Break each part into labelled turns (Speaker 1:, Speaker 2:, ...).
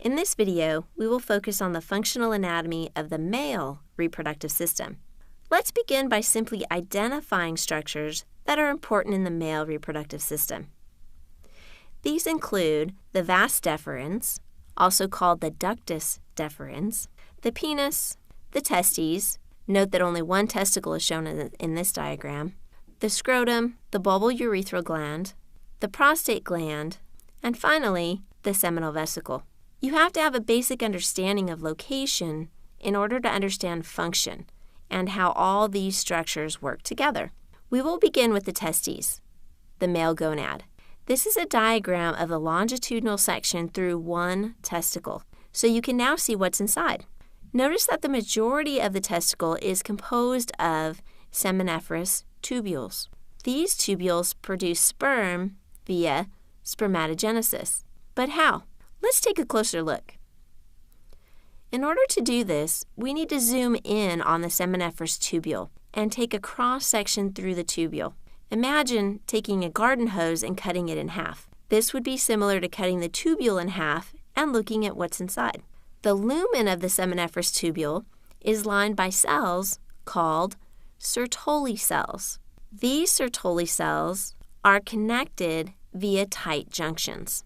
Speaker 1: In this video, we will focus on the functional anatomy of the male reproductive system. Let's begin by simply identifying structures that are important in the male reproductive system. These include the vas deferens, also called the ductus deferens, the penis, the testes, note that only one testicle is shown in this diagram, the scrotum, the bulbourethral gland, the prostate gland, and finally, the seminal vesicle. You have to have a basic understanding of location in order to understand function and how all these structures work together. We will begin with the testes, the male gonad. This is a diagram of the longitudinal section through one testicle, so you can now see what's inside. Notice that the majority of the testicle is composed of seminiferous tubules. These tubules produce sperm via spermatogenesis. But how? Let's take a closer look. In order to do this, we need to zoom in on the seminiferous tubule and take a cross-section through the tubule. Imagine taking a garden hose and cutting it in half. This would be similar to cutting the tubule in half and looking at what's inside. The lumen of the seminiferous tubule is lined by cells called Sertoli cells. These Sertoli cells are connected via tight junctions.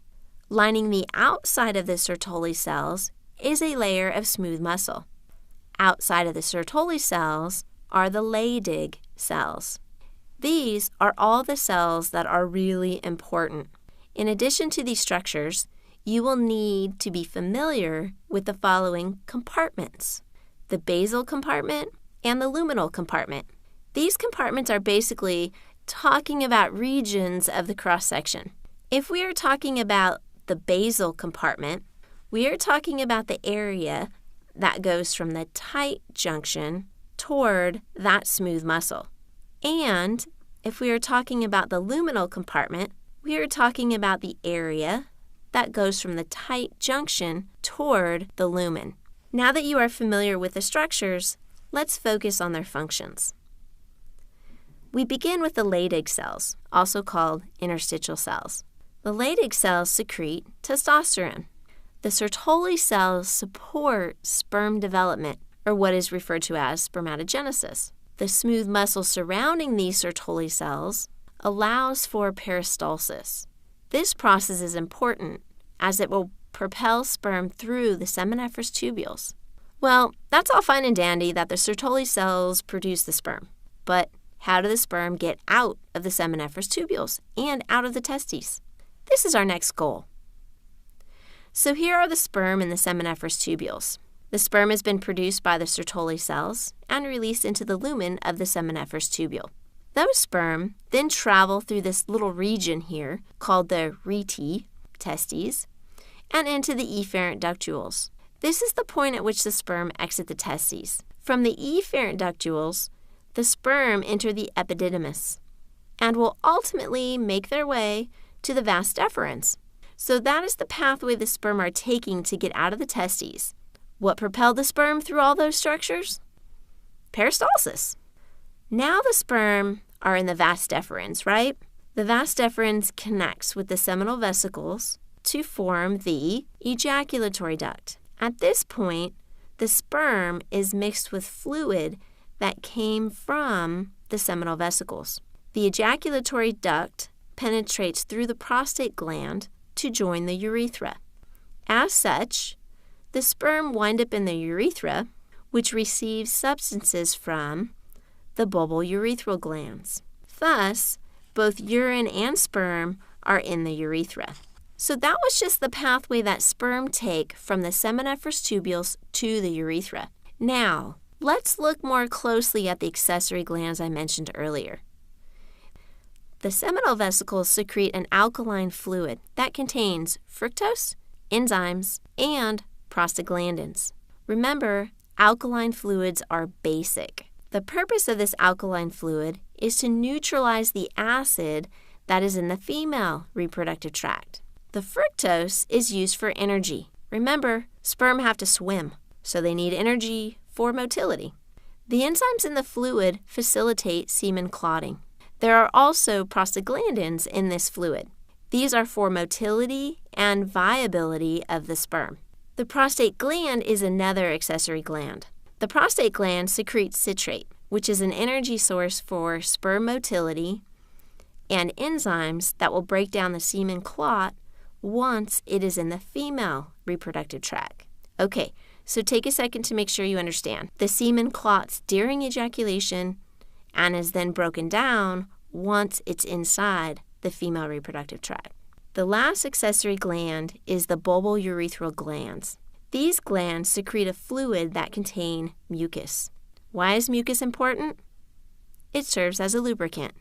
Speaker 1: Lining the outside of the Sertoli cells is a layer of smooth muscle. Outside of the Sertoli cells are the Leydig cells. These are all the cells that are really important. In addition to these structures, you will need to be familiar with the following compartments: the basal compartment and the luminal compartment. These compartments are basically talking about regions of the cross-section. If we are talking about the basal compartment, we are talking about the area that goes from the tight junction toward that smooth muscle. And if we are talking about the luminal compartment, we are talking about the area that goes from the tight junction toward the lumen. Now that you are familiar with the structures, let's focus on their functions. We begin with the Leydig cells, also called interstitial cells. The Leydig cells secrete testosterone. The Sertoli cells support sperm development, or what is referred to as spermatogenesis. The smooth muscle surrounding these Sertoli cells allows for peristalsis. This process is important as it will propel sperm through the seminiferous tubules. Well, that's all fine and dandy that the Sertoli cells produce the sperm, but how do the sperm get out of the seminiferous tubules and out of the testes? This is our next goal. So here are the sperm in the seminiferous tubules. The sperm has been produced by the Sertoli cells and released into the lumen of the seminiferous tubule. Those sperm then travel through this little region here called the rete, testes, and into the efferent ductules. This is the point at which the sperm exit the testes. From the efferent ductules, the sperm enter the epididymis and will ultimately make their way to the vas deferens. So that is the pathway the sperm are taking to get out of the testes. What propelled the sperm through all those structures? Peristalsis. Now the sperm are in the vas deferens, right? The vas deferens connects with the seminal vesicles to form the ejaculatory duct. At this point, the sperm is mixed with fluid that came from the seminal vesicles. The ejaculatory duct penetrates through the prostate gland to join the urethra. As such, the sperm wind up in the urethra, which receives substances from the bulbourethral glands. Thus, both urine and sperm are in the urethra. So that was just the pathway that sperm take from the seminiferous tubules to the urethra. Now, let's look more closely at the accessory glands I mentioned earlier. The seminal vesicles secrete an alkaline fluid that contains fructose, enzymes, and prostaglandins. Remember, alkaline fluids are basic. The purpose of this alkaline fluid is to neutralize the acid that is in the female reproductive tract. The fructose is used for energy. Remember, sperm have to swim, so they need energy for motility. The enzymes in the fluid facilitate semen clotting. There are also prostaglandins in this fluid. These are for motility and viability of the sperm. The prostate gland is another accessory gland. The prostate gland secretes citrate, which is an energy source for sperm motility and enzymes that will break down the semen clot once it is in the female reproductive tract. Okay, so take a second to make sure you understand. The semen clots during ejaculation and is then broken down once it's inside the female reproductive tract. The last accessory gland is the bulbourethral glands. These glands secrete a fluid that contains mucus. Why is mucus important? It serves as a lubricant.